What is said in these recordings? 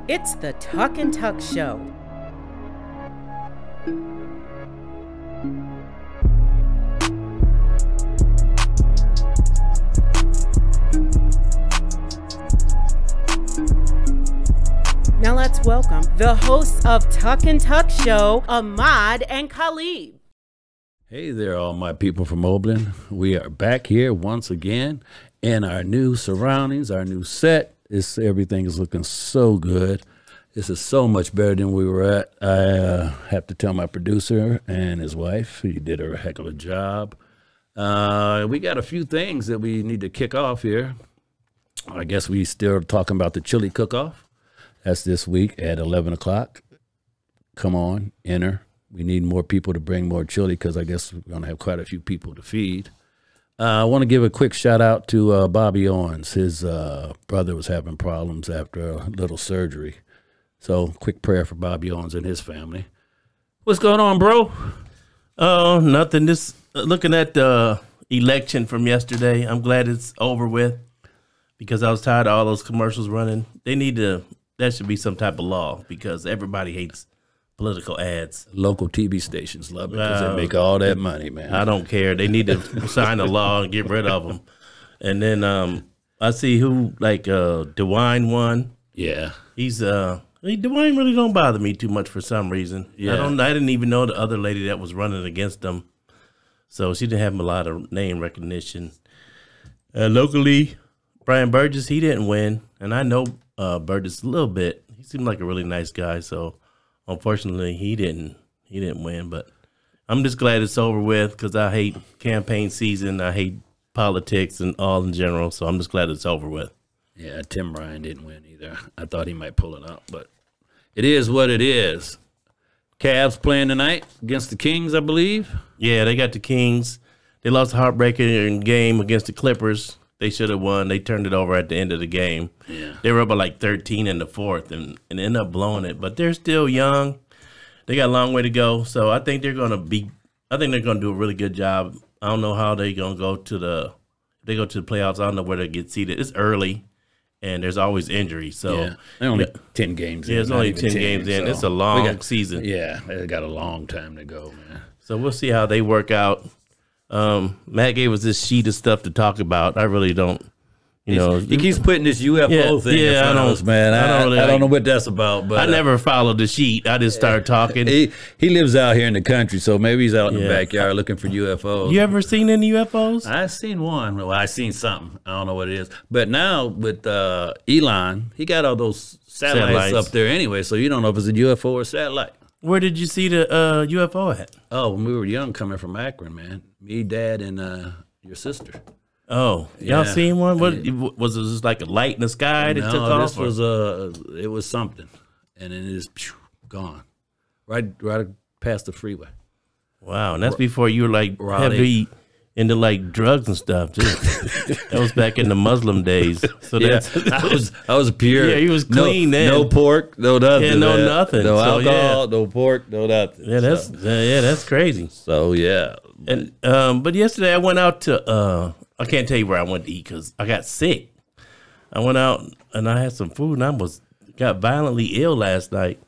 It's the Tuck and Tuck Show. Now let's welcome the hosts of Tuck and Tuck Show, Ahmad and Khalid. Hey there, all my people from Opal. We are back here once again in our new surroundings, our new set. Everything is looking so good. This is so much better than we were at. I have to tell my producer and his wife, he did a heck of a job. We got a few things that we need to kick off here. I guess we still talking about the chili cook-off. That's this week at 11 o'clock. Come on, enter. We need more people to bring more chili because I guess we're going to have quite a few people to feed. I want to give a quick shout out to Bobby Owens. His brother was having problems after a little surgery. So quick prayer for Bobby Owens and his family. What's going on, bro? Oh, nothing. Just looking at the election from yesterday. I'm glad it's over with because I was tired of all those commercials running. That should be some type of law because everybody hates political ads. Local TV stations love it because they make all that money, man. I don't care. They need to sign a law and get rid of them. And then I see who, like DeWine won. Yeah. DeWine really don't bother me too much for some reason. Yeah. I didn't even know the other lady that was running against them. So she didn't have a lot of name recognition. Locally, Brian Burgess, he didn't win. And I know Burgess a little bit. He seemed like a really nice guy, so unfortunately, he didn't win, but I'm just glad it's over with because I hate campaign season. I hate politics and all in general, so I'm just glad it's over with. Yeah, Tim Ryan didn't win either. I thought he might pull it out, but it is what it is. Cavs playing tonight against the Kings, I believe. Yeah, they got the Kings. They lost a heartbreaking game against the Clippers. They should have won. They turned it over at the end of the game. Yeah. They were up by like 13 in the fourth and ended up blowing it. But they're still young. They got a long way to go. So I think they're gonna do a really good job. I don't know how they're gonna go to the playoffs. I don't know where they get seeded. It's early and there's always injuries. So yeah. They're only 10 games in. Yeah, it's only 10 games in. So it's a long season. Yeah, they got a long time to go, man. So we'll see how they work out. Matt gave us this sheet of stuff to talk about. I really don't, he keeps putting this UFO thing in front of us, man. I don't know what that's about, but I never followed the sheet. I just started talking. He lives out here in the country, so maybe he's out in the backyard looking for UFOs. You ever seen any UFOs? I've seen one. Well, I seen something. I don't know what it is. But now with Elon, he got all those satellites up there anyway, so you don't know if it's a UFO or satellite. Where did you see the UFO at? Oh, when we were young, coming from Akron, man. Me, Dad, and your sister. Oh, y'all seen one? What was it? Just like a light in the sky that took off? It was something, and then it is gone, right past the freeway. Wow, and that's before you were like heavy into like drugs and stuff too. That was back in the Muslim days. So I was pure. Yeah, he was clean then. No pork, no nothing. Yeah, no nothing. No alcohol, no pork, no nothing. Yeah, that's crazy. So yeah, and but yesterday I went out to I can't tell you where I went to eat because I got sick. I went out and I had some food and I got violently ill last night.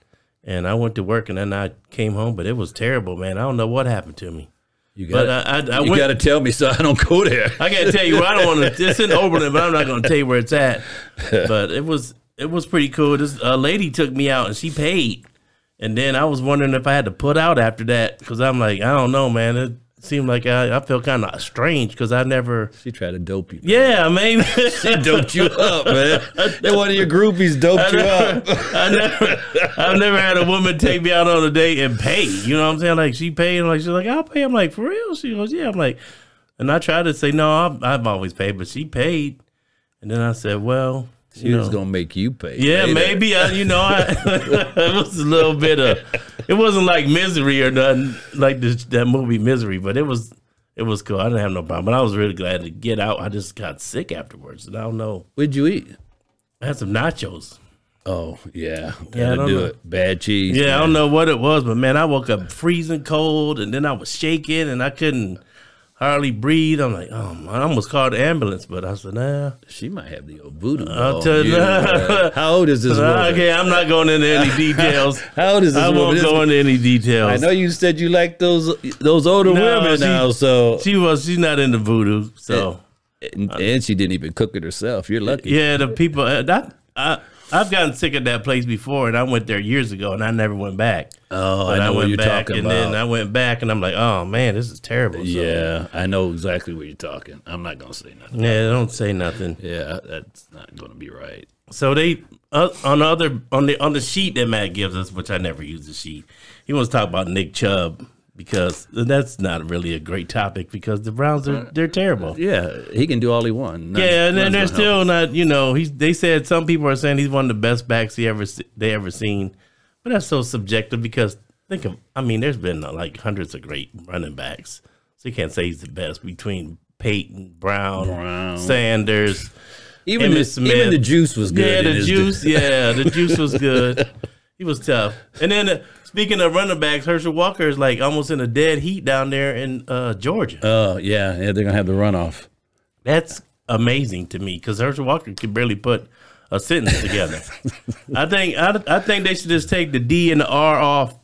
And I went to work and then I came home, but it was terrible, man. I don't know what happened to me. You got to tell me so I don't go there. I got to tell you where I don't want to. It's in Oberlin, but I'm not going to tell you where it's at. But it was pretty cool. This lady took me out and she paid, and then I was wondering if I had to put out after that because I'm like, I don't know, man. It seemed like I felt kind of strange because I never. She tried to dope you. Yeah, maybe she doped you up, man. Then one of your groupies doped you up. I've never had a woman take me out on a date and pay. You know what I'm saying? Like she paid, and like she's like, I'll pay. I'm like, for real? She goes, yeah. I'm like, and I tried to say no, I've always paid, but she paid, and then I said, well. She was gonna make you pay. Yeah, maybe. It was a little bit of. It wasn't like Misery or nothing like that movie Misery, but it was cool. I didn't have no problem, but I was really glad to get out. I just got sick afterwards, and I don't know. What'd you eat? I had some nachos. Oh yeah, gotta do it. Bad cheese. Yeah, man. I don't know what it was, but man, I woke up freezing cold, and then I was shaking, and I couldn't hardly breathe. I'm like, oh, man, I almost called the ambulance, but I said, nah. She might have the old voodoo. I'll tell you. How old is this woman? Okay, I'm not going into any details. How old is this woman? I won't go into any details. I know you said you like those older women now, so she's not into voodoo, so and she didn't even cook it herself. You're lucky. Yeah, the people. I've gotten sick of that place before, and I went there years ago, and I never went back. Oh, I know what you're talking about. And then I went back, and I'm like, oh man, this is terrible. Yeah, I know exactly what you're talking. I'm not gonna say nothing. Yeah, don't say nothing. Yeah, that's not gonna be right. So they on the sheet that Matt gives us, which I never use the sheet. He wants to talk about Nick Chubb because that's not really a great topic because the Browns they're terrible. Yeah, he can do all he wants. And then they're still not. You know, they said some people are saying he's one of the best backs they ever seen, but that's so subjective because there's been like hundreds of great running backs, so you can't say he's the best between Peyton, Brown. Sanders. Even the juice was good. Yeah, the juice was good. He was tough. And then speaking of running backs, Herschel Walker is like almost in a dead heat down there in Georgia. Oh yeah, they're gonna have the runoff. That's amazing to me because Herschel Walker could barely put a sentence together. I think they should just take the D and the R off,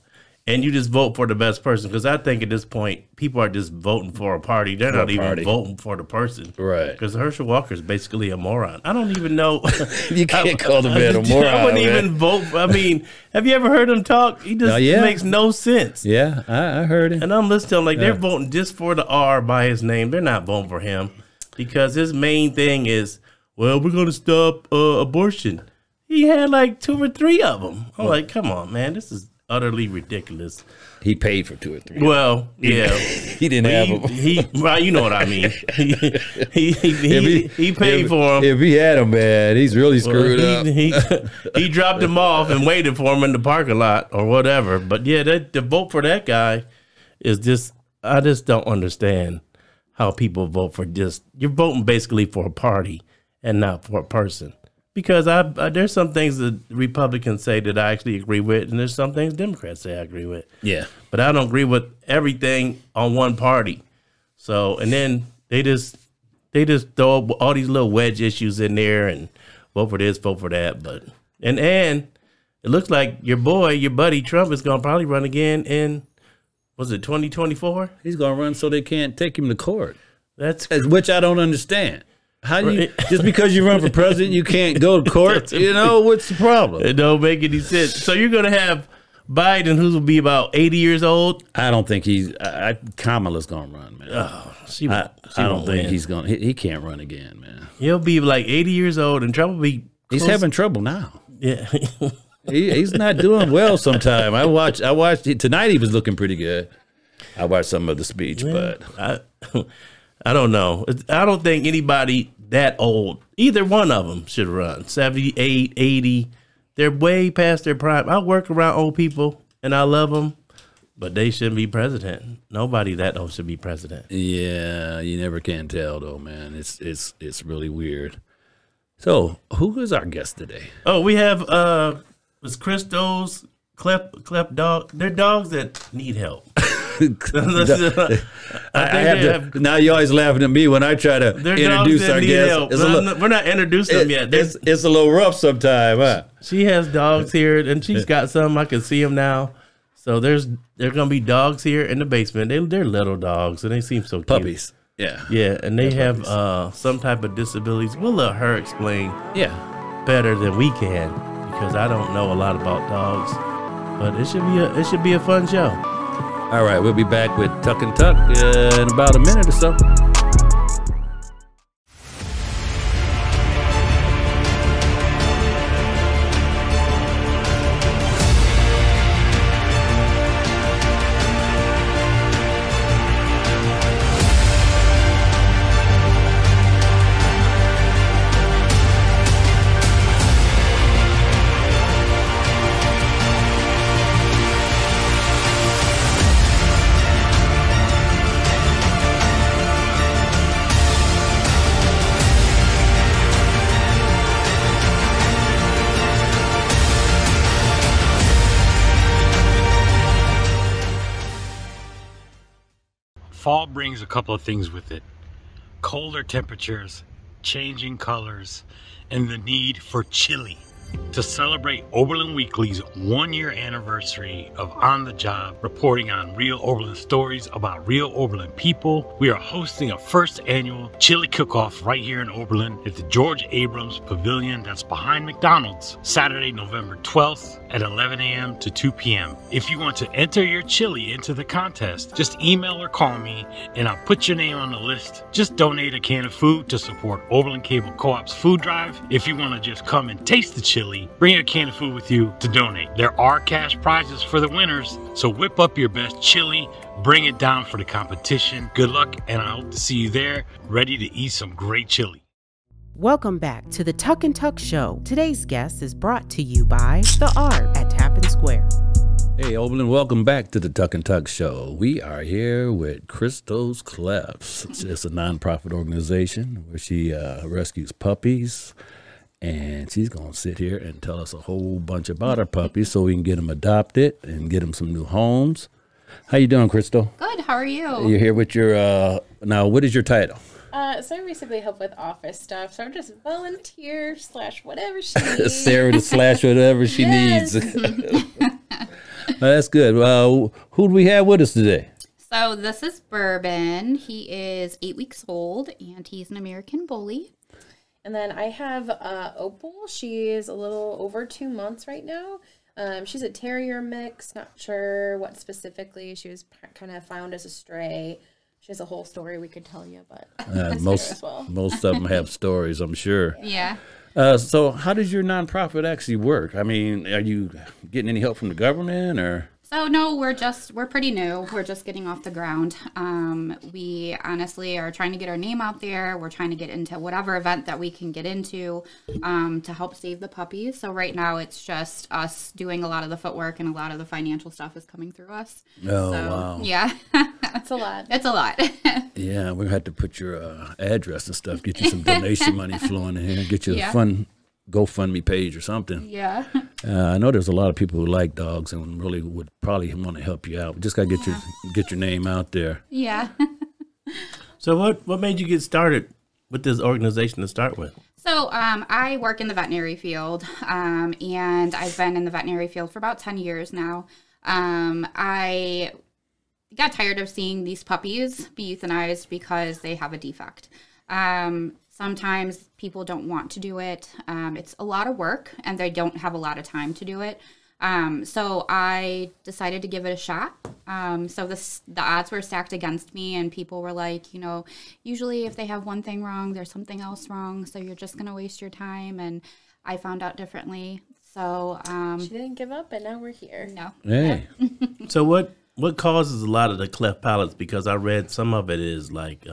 and you just vote for the best person. Because I think at this point, people are just voting for a party. They're not even voting for the person. Right. Because Herschel Walker is basically a moron. I don't even know. You can't call the man a moron. I wouldn't even vote. I mean, have you ever heard him talk? He just makes no sense. Yeah, I heard him. And I'm listening to him like they're voting just for the R by his name. They're not voting for him. Because his main thing is, well, we're going to stop abortion. He had like 2 or 3 of them. I'm like, come on, man. This is utterly ridiculous. He paid for 2 or 3. Well, yeah, he didn't have them. Well, you know what I mean. He paid for them. If he had them, man, he's really screwed up. He dropped them off and waited for him in the parking lot or whatever. But yeah, the vote for that guy is just. I just don't understand how people vote for you're voting basically for a party and not for a person. Because there's some things that Republicans say that I actually agree with, and there's some things Democrats say I agree with. Yeah. But I don't agree with everything on one party. So, and then they just throw all these little wedge issues in there and vote for this, vote for that. But and it looks like your buddy Trump is going to probably run again in, was it 2024? He's going to run so they can't take him to court. Which I don't understand. How do you just because you run for president, you can't go to court? You know, what's the problem? It don't make any sense. So you're going to have Biden, who will be about 80 years old? I don't think Kamala's going to run, man. Oh, I don't think he's going to. He can't run again, man. He'll be like 80 years old and Trump will be close. He's having trouble now. Yeah. He's not doing well sometime. I watched tonight he was looking pretty good. I watched some of the speech, but I don't know. I don't think anybody that old, either one of them should run. 78, 80. They're way past their prime. I work around old people, and I love them, but they shouldn't be president. Nobody that old should be president. Yeah, you never can tell, though, man. It's really weird. So, who is our guest today? Oh, we have it's Crystal's Cleft dog. They're dogs that need help. Now you're always laughing at me when I try to introduce our guest. We're not introducing them yet. It's a little rough sometimes, huh? She has dogs here, and she's got some. I can see them now. So there's gonna be dogs here in the basement. They're little dogs, and they seem so cute. Puppies. Yeah, and they have some type of disabilities. We'll let her explain. Better than we can because I don't know a lot about dogs. But it should be a fun show. All right, we'll be back with Tuck and Tuck in about a minute or so. brings a couple of things with it. Colder temperatures, changing colors, and the need for chili. To celebrate Oberlin Weekly's 1-year anniversary of On the Job, reporting on real Oberlin stories about real Oberlin people, we are hosting a first annual chili cook-off right here in Oberlin at the George Abrams Pavilion that's behind McDonald's, Saturday, November 12th at 11 a.m. to 2 p.m. If you want to enter your chili into the contest, just email or call me and I'll put your name on the list. Just donate a can of food to support Oberlin Cable Co-op's food drive. If you want to just come and taste the chili, bring a can of food with you to donate. There are cash prizes for the winners, so whip up your best chili, bring it down for the competition. Good luck, and I hope to see you there, ready to eat some great chili. Welcome back to the Tuck and Tuck Show. Today's guest is brought to you by The Art at Tappan Square. Hey, Oberlin, welcome back to the Tuck and Tuck Show. We are here with Crystal's Clefts. It's a nonprofit organization where she rescues puppies. And she's going to sit here and tell us a whole bunch about her puppies so we can get them adopted and get them some new homes. How you doing, Crystal? Good. How are you? You're here with your, now, what is your title? So I basically help with office stuff. So I'm just volunteer / whatever she needs. Sarah to slash whatever she needs. That's good. Who do we have with us today? So this is Bourbon. He is 8 weeks old, and he's an American Bully. And then I have Opal. She's a little over 2 months right now. She's a terrier mix. Not sure what specifically. She was kind of found as a stray. She has a whole story we could tell you, but most of them have stories, I'm sure. Yeah. So how does your nonprofit actually work? I mean, are you getting any help from the government or? So no, we're pretty new. We're just getting off the ground. We honestly are trying to get our name out there. We're trying to get into whatever event that we can get into to help save the puppies. So right now it's just us doing a lot of the footwork, and a lot of the financial stuff is coming through us. Oh, so, wow. Yeah. It's a lot. It's a lot. Yeah, we're going to have to put your address and stuff, get you some donation money flowing in here, get you a fun GoFundMe page or something. Yeah. I know there's a lot of people who like dogs and really would probably want to help you out. Just got to get your name out there. Yeah. So what made you get started with this organization to start with? So I work in the veterinary field, and I've been in the veterinary field for about 10 years now. I got tired of seeing these puppies be euthanized because they have a defect. Sometimes people don't want to do it. It's a lot of work, and they don't have a lot of time to do it. So I decided to give it a shot. So the odds were stacked against me, and people were like, you know, usually if they have one thing wrong, there's something else wrong. So you're just going to waste your time. And I found out differently. So she didn't give up, and now we're here. No. Hey. So what causes a lot of the cleft palates? Because I read some of it is like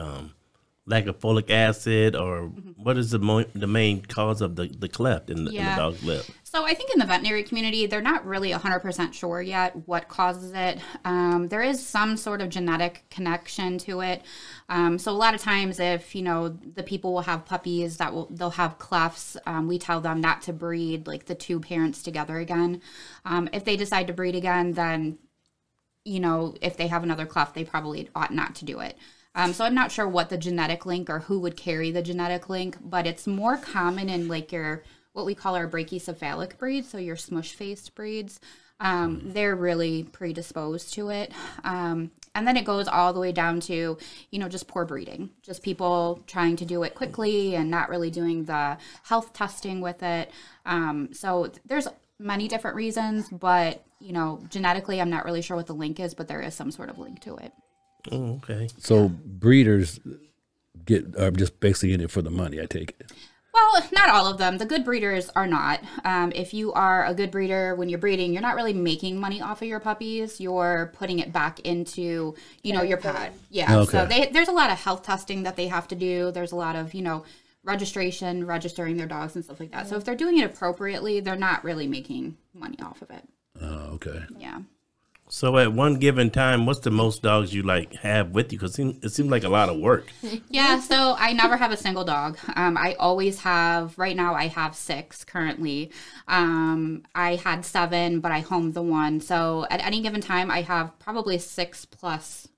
lack of folic acid, or what is the main cause of the cleft in the dog's lip? So I think in the veterinary community, they're not really 100% sure yet what causes it. There is some sort of genetic connection to it. So a lot of times if, you know, the people will have puppies they'll have clefts, we tell them not to breed like the two parents together again. If they decide to breed again, then, you know, if they have another cleft, they probably ought not to do it. So I'm not sure what the genetic link or who would carry the genetic link, but it's more common in like what we call our brachycephalic breeds, so your smush-faced breeds. They're really predisposed to it. And then it goes all the way down to, you know, just poor breeding. Just people trying to do it quickly and not really doing the health testing with it. So there's many different reasons, but, you know, genetically I'm not really sure what the link is, but there is some sort of link to it. Oh, okay. So breeders are just basically in it for the money, I take it. Well, not all of them. The good breeders are not. If you are a good breeder, when you're breeding, you're not really making money off of your puppies. You're putting it back into, you know, your pet. Yeah. Okay. So there's a lot of health testing that they have to do. There's a lot of, you know, registering their dogs and stuff like that. So if they're doing it appropriately, they're not really making money off of it. Oh, okay. Yeah. So at one given time, what's the most dogs you like have with you? Because it seems like a lot of work. Yeah, so I never have a single dog. I always have, right now I have 6 currently. I had 7, but I homed the one. So at any given time, I have probably 6+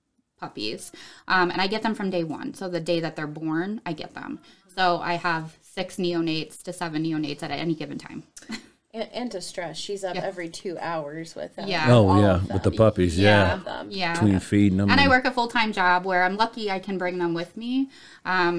puppies. And I get them from day one. So the day that they're born, I get them. So I have 6 neonates to 7 neonates at any given time. And to stress, she's up every 2 hours with them. Yeah. Oh, yeah, with the puppies, yeah. Yeah. Between feeding them. And I work a full-time job where I'm lucky I can bring them with me.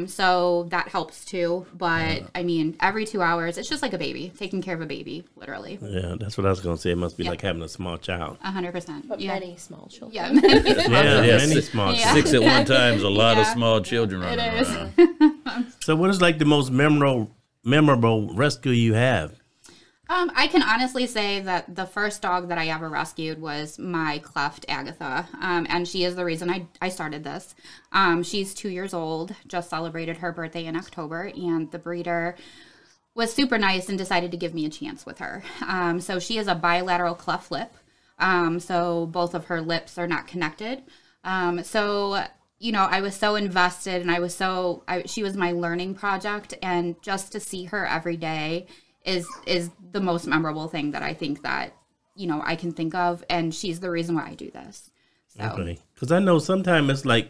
So that helps too. But I mean, every 2 hours, it's just like a baby, taking care of a baby, literally. Yeah, that's what I was going to say. It must be like having a small child. 100%. But many small children. Yeah, many small children. 6 at one time is a lot of small children running around. So what is like the most memorable rescue you have? I can honestly say that the first dog that I ever rescued was my Cleft, Agatha, and she is the reason I started this. She's 2 years old, just celebrated her birthday in October, and the breeder was super nice and decided to give me a chance with her. So she is a bilateral cleft lip, so both of her lips are not connected. So you know, I was so invested, and she was my learning project, and just to see her every day is the most memorable thing that I think that, you know, I can think of, and she's the reason why I do this. So. Okay, because I know sometimes it's like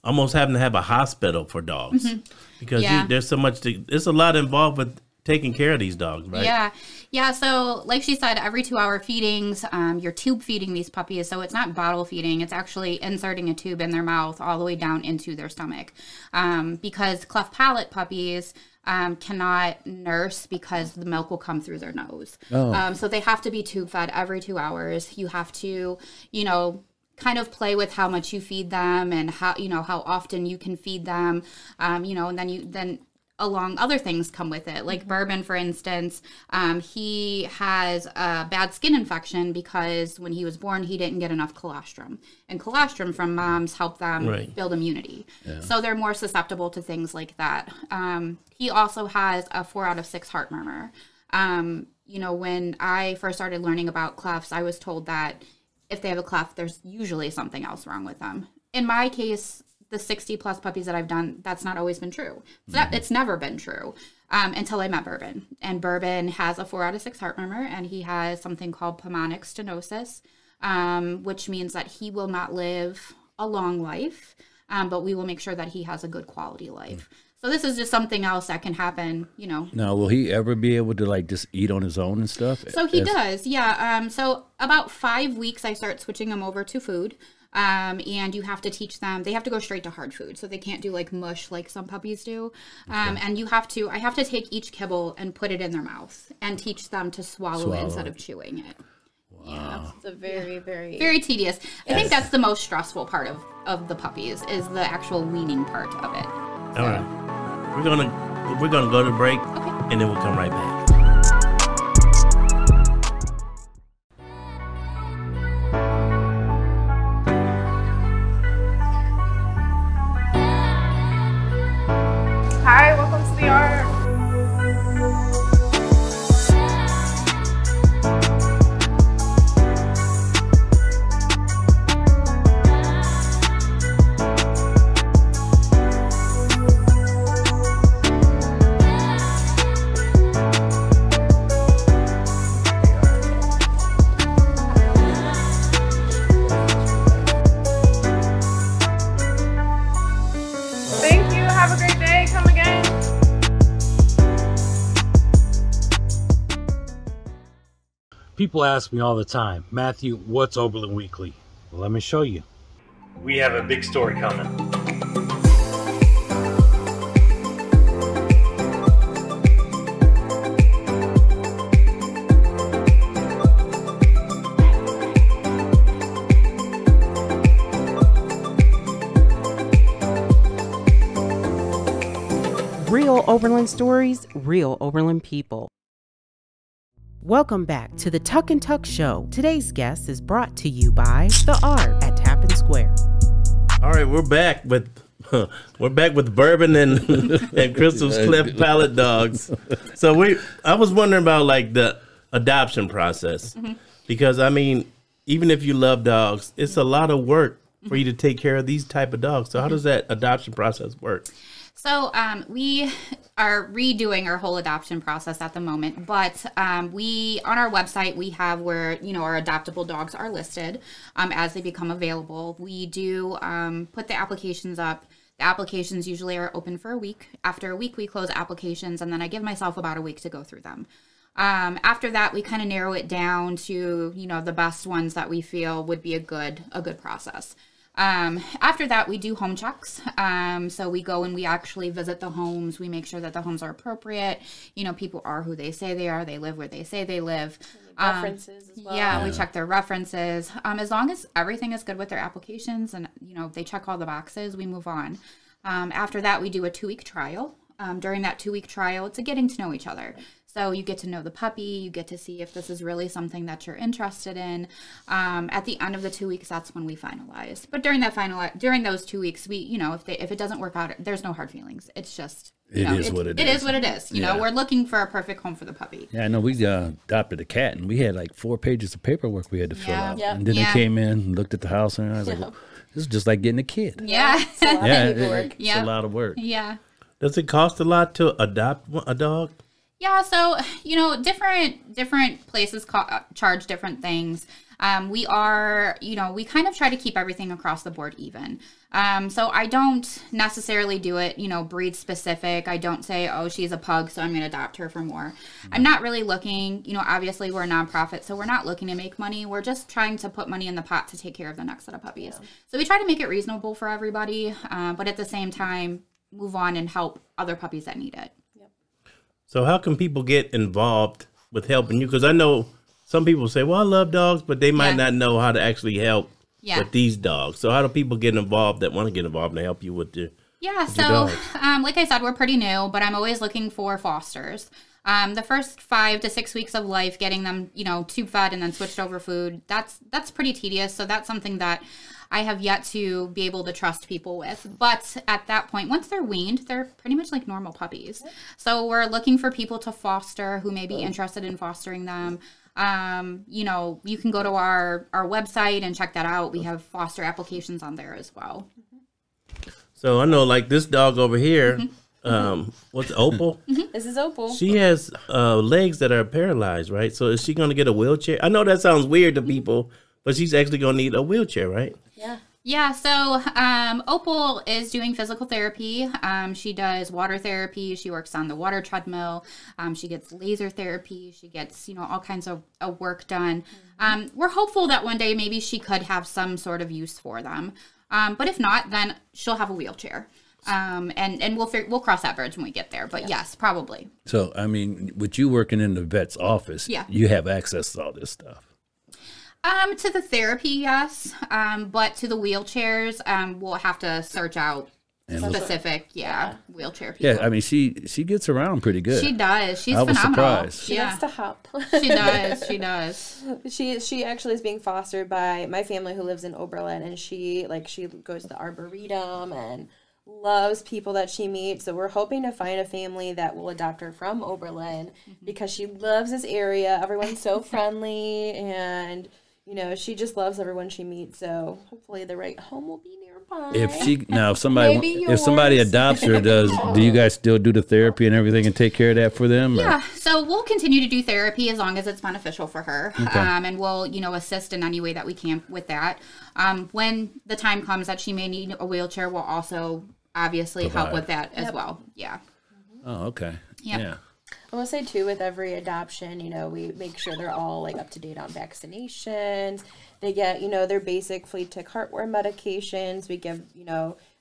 almost having to have a hospital for dogs because there's so much. There's a lot involved with taking care of these dogs, right? Yeah. So, like she said, every 2 hour feedings, you're tube feeding these puppies, so it's not bottle feeding. It's actually inserting a tube in their mouth all the way down into their stomach, because cleft palate puppies cannot nurse because the milk will come through their nose. So they have to be tube fed every 2 hours. You have to, you know, kind of play with how much you feed them and how, you know, how often you can feed them, you know, and then along other things come with it. Like Bourbon, for instance, he has a bad skin infection because when he was born, he didn't get enough colostrum. And colostrum from moms help them build immunity. Yeah. So they're more susceptible to things like that. He also has a 4 out of 6 heart murmur. You know, when I first started learning about clefts, I was told that if they have a cleft, there's usually something else wrong with them. In my case, the 60 plus puppies that I've done, that's not always been true. So it's never been true until I met Bourbon. And Bourbon has a 4 out of 6 heart murmur, and he has something called pulmonic stenosis, which means that he will not live a long life, but we will make sure that he has a good quality life. So this is just something else that can happen, you know. Now, will he ever be able to like just eat on his own and stuff? So he does, yeah. So about 5 weeks, I start switching him over to food. And you have to teach them, they have to go straight to hard food. So they can't do like mush like some puppies do. And I have to take each kibble and put it in their mouth and teach them to swallow it instead of chewing it. Wow. Yeah, it's a very tedious. I think that's the most stressful part of the puppies is the actual weaning part of it. So. All right. We're gonna go to break, and then we'll come right back. Hi, welcome to the yard. Thank you. Have a great day. Come again. People ask me all the time, Matthew, what's Oberlin Weekly? Well, let me show you. We have a big story coming. Real Oberlin stories, real Oberlin people. Welcome back to the Tuck and Tuck Show. Today's guest is brought to you by The Art at Tappan Square. All right, we're back with Bourbon and Crystal's Cleft Palate dogs. So I was wondering about like the adoption process because I mean, even if you love dogs, it's a lot of work for you to take care of these type of dogs. So how does that adoption process work? So we are redoing our whole adoption process at the moment, but we on our website we have where our adoptable dogs are listed as they become available. We do put the applications up. The applications usually are open for a week. After a week, we close applications, and then I give myself about a week to go through them. After that, we kind of narrow it down to the best ones that we feel would be a good process. After that, we do home checks. So we go and we actually visit the homes. We make sure that the homes are appropriate. People are who they say they are. They live where they say they live. References as well. Yeah, we check their references. As long as everything is good with their applications and, they check all the boxes, we move on. After that, we do a 2-week trial. During that 2-week trial, it's a getting to know each other. So you get to know the puppy, you get to see if this is really something that you're interested in. At the end of the 2 weeks, that's when we finalize. But during those 2 weeks, we, if it doesn't work out, there's no hard feelings. It's just, it is what it is. It is what it is. We're looking for a perfect home for the puppy. Yeah, I know we adopted a cat, and we had like 4 pages of paperwork we had to fill out. Yep. And then they came in, looked at the house, and I was like, well, this is just like getting a kid. Yeah. It's a lot of paperwork. It's a lot of work. Yeah. Does it cost a lot to adopt a dog? Yeah, so different places charge different things. We kind of try to keep everything across the board even. So I don't necessarily do it, breed specific. I don't say, oh, she's a pug, so I'm going to adopt her for more. I'm not really looking, obviously we're a nonprofit, so we're not looking to make money. We're just trying to put money in the pot to take care of the next set of puppies. Yeah. So we try to make it reasonable for everybody, but at the same time, move on and help other puppies that need it. So how can people get involved with helping you? Because I know some people say, well, I love dogs, but they might not know how to actually help with these dogs. So how do people get involved that want to get involved and help you with your dogs? Like I said, we're pretty new, but I'm always looking for fosters. The first 5 to 6 weeks of life, getting them, tube fed and then switched over food, that's pretty tedious. So that's something that I have yet to be able to trust people with. But at that point, once they're weaned, they're pretty much like normal puppies. So we're looking for people to foster who may be interested in fostering them. You can go to our website and check that out. We have foster applications on there as well. So I know like this dog over here, what's Opal? This is Opal. She has legs that are paralyzed, right? So is she going to get a wheelchair? I know that sounds weird to people, but she's actually going to need a wheelchair, right? Yeah. Yeah, so Opal is doing physical therapy. She does water therapy. She works on the water treadmill. She gets laser therapy. She gets, all kinds of work done. We're hopeful that one day maybe she could have some sort of use for them. But if not, then she'll have a wheelchair. And we'll cross that bridge when we get there. But yes, probably. So, I mean, with you working in the vet's office, you have access to all this stuff. To the therapy, yes. But to the wheelchairs, we'll have to search out specific, wheelchair people. Yeah, I mean, she gets around pretty good. She does. She's I was phenomenal. surprised. She likes to hop. She does. She does. She actually is being fostered by my family who lives in Oberlin, and she goes to the Arboretum and loves people that she meets. So we're hoping to find a family that will adopt her from Oberlin because she loves this area. Everyone's so friendly, and she just loves everyone she meets. So hopefully the right home will be nearby. If somebody adopts her, do you guys still do the therapy and everything and take care of that for them? Yeah. So we'll continue to do therapy as long as it's beneficial for her. Okay. And we'll, assist in any way that we can with that. When the time comes that she may need a wheelchair, we'll also obviously help with that as well. Yeah. Oh, okay. Yep. Yeah. I will say too, with every adoption, we make sure they're all up to date on vaccinations. They get, their basic flea tick heartworm medications. We give,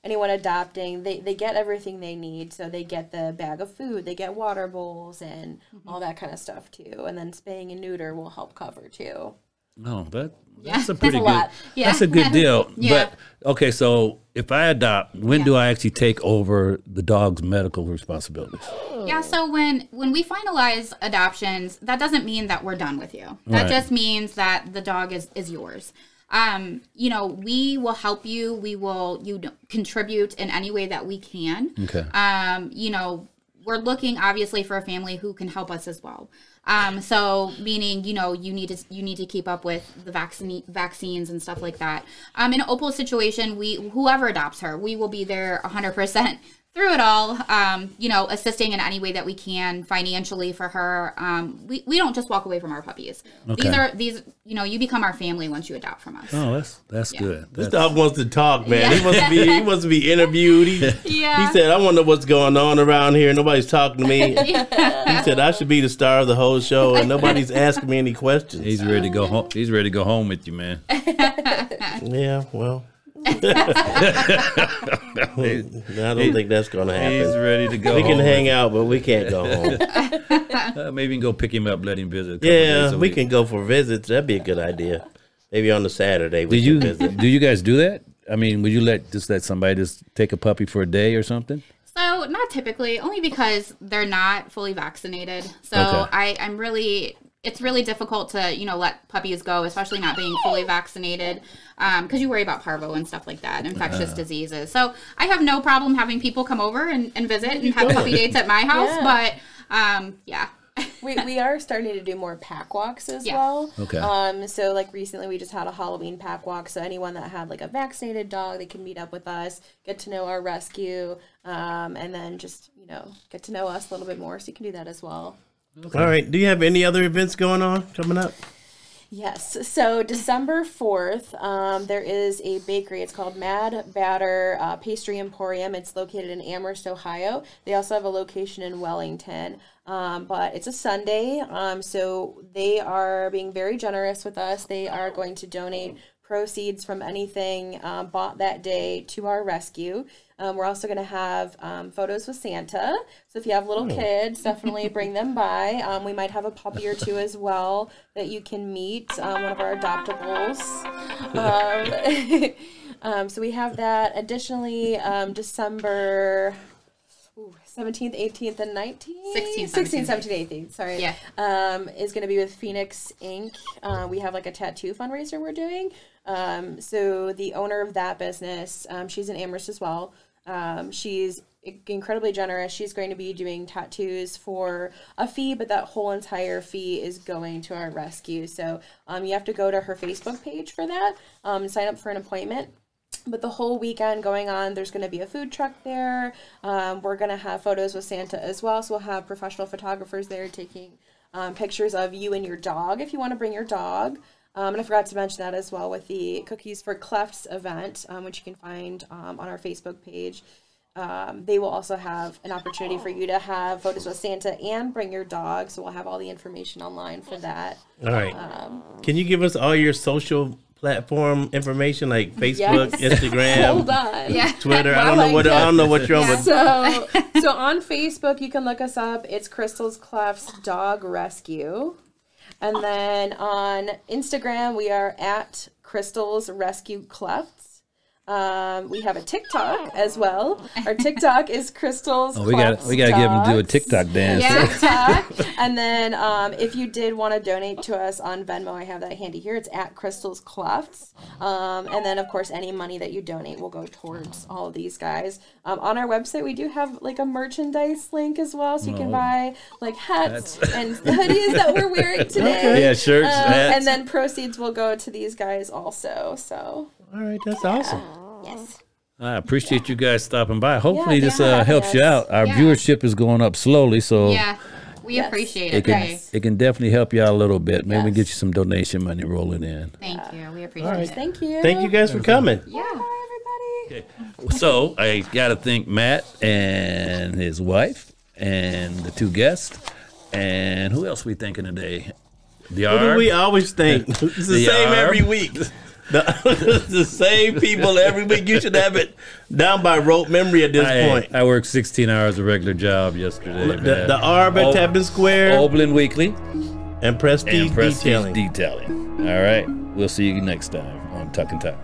anyone adopting, they get everything they need. So they get the bag of food, they get water bowls and all that kind of stuff too. And then spaying and neuter will help cover too. Oh, that's a pretty good. Lot. Yeah. That's a good deal. Yeah. But okay, so if I adopt, when do I actually take over the dog's medical responsibilities? Yeah, so when we finalize adoptions, that doesn't mean that we're done with you. That just means that the dog is yours. We will help you. We will contribute in any way that we can. Okay. We're looking obviously for a family who can help us as well. So meaning, you need to keep up with the vaccines and stuff like that. In Opal's situation, whoever adopts her, we will be there 100% through it all, you know, assisting in any way that we can financially for her. We don't just walk away from our puppies. Okay. These, you know, you become our family once you adopt from us. Oh, that's good. This dog wants to talk, man. He wants to be interviewed. He said, I want to know what's going on around here. Nobody's talking to me. He said, I should be the star of the whole show, and nobody's asking me any questions. He's ready to go home. He's ready to go home with you, man. Yeah, well. I don't think that's going to happen. He's ready to go. We can home hang out, but we can't go home. Maybe we can go pick him up, let him visit. Yeah, we can go for visits. That'd be a good idea. Maybe on a Saturday we can visit. Do you guys do that? I mean, would you let somebody just take a puppy for a day or something? So not typically, only because they're not fully vaccinated. So Okay. It's really difficult to, you know, let puppies go, especially not being fully vaccinated, because you worry about parvo and stuff like that, infectious diseases. So I have no problem having people come over and visit and have puppy dates at my house, but yeah. We are starting to do more pack walks as well. Okay. So like recently we just had a Halloween pack walk. So anyone that had like a vaccinated dog, they can meet up with us, get to know our rescue, and then just, you know, get to know us a little bit more. So you can do that as well. Okay. All right. Do you have any other events going on coming up? Yes. So December 4th, there is a bakery. It's called Mad Batter Pastry Emporium. It's located in Amherst, Ohio. They also have a location in Wellington. But it's a Sunday. So they are being very generous with us. They are going to donate proceeds from anything bought that day to our rescue. We're also going to have photos with Santa. So if you have little kids, definitely bring them by. We might have a puppy or two as well that you can meet, one of our adoptables. So we have that. Additionally, December 17th, 18th, and 19th? 16th, 17th, 18th, sorry. Yeah. Is going to be with Phoenix Inc. We have like a tattoo fundraiser we're doing. So the owner of that business, she's in Amherst as well. She's incredibly generous. She's going to be doing tattoos for a fee, but that whole entire fee is going to our rescue. So you have to go to her Facebook page for that, sign up for an appointment. But the whole weekend going on, there's going to be a food truck there. We're going to have photos with Santa as well. So we'll have professional photographers there taking pictures of you and your dog if you want to bring your dog. And I forgot to mention that as well with the Cookies for Clefts event, which you can find on our Facebook page. They will also have an opportunity for you to have photos with Santa and bring your dog. So we'll have all the information online for that. All right. Can you give us all your social platform information like Facebook, Instagram, Hold on. Twitter? I don't know what you're on with. So on Facebook, you can look us up. It's Crystal's Clefts Dog Rescue. And then on Instagram, we are at Crystal's Rescue Clefts. We have a TikTok as well. Our TikTok is Crystal's Clefts. We got to give him do a TikTok dance. Yeah, TikTok. And then if you did want to donate to us on Venmo, I have that handy here. It's at Crystal's Clefts. And then, of course, any money that you donate will go towards all of these guys. On our website, we do have like a merchandise link as well. So you can buy like hats and hoodies that we're wearing today. Okay. Yeah, shirts, hats. And then proceeds will go to these guys also. So. All right, that's awesome. Yes. I appreciate you guys stopping by. Hopefully this helps you out. Our Yeah. viewership is going up slowly, so Yeah, we appreciate it. it can definitely help you out a little bit. Maybe we Yes. get you some donation money rolling in. Thank you. We appreciate right. it. Thank you. Thank you guys for coming. Yeah. Bye, everybody. Okay. So I got to thank Matt and his wife and the two guests. And who else we thinking today? The What do Arb. we always think? It's the The same Arb. every week. The same people every week. You should have it down by rote memory at this point. I worked 16 hours a regular job yesterday. The Arb at Tappan Square Oberlin Weekly and Prestige Detailing. Detailing. All right. We'll see you next time on Tuck and Tuck.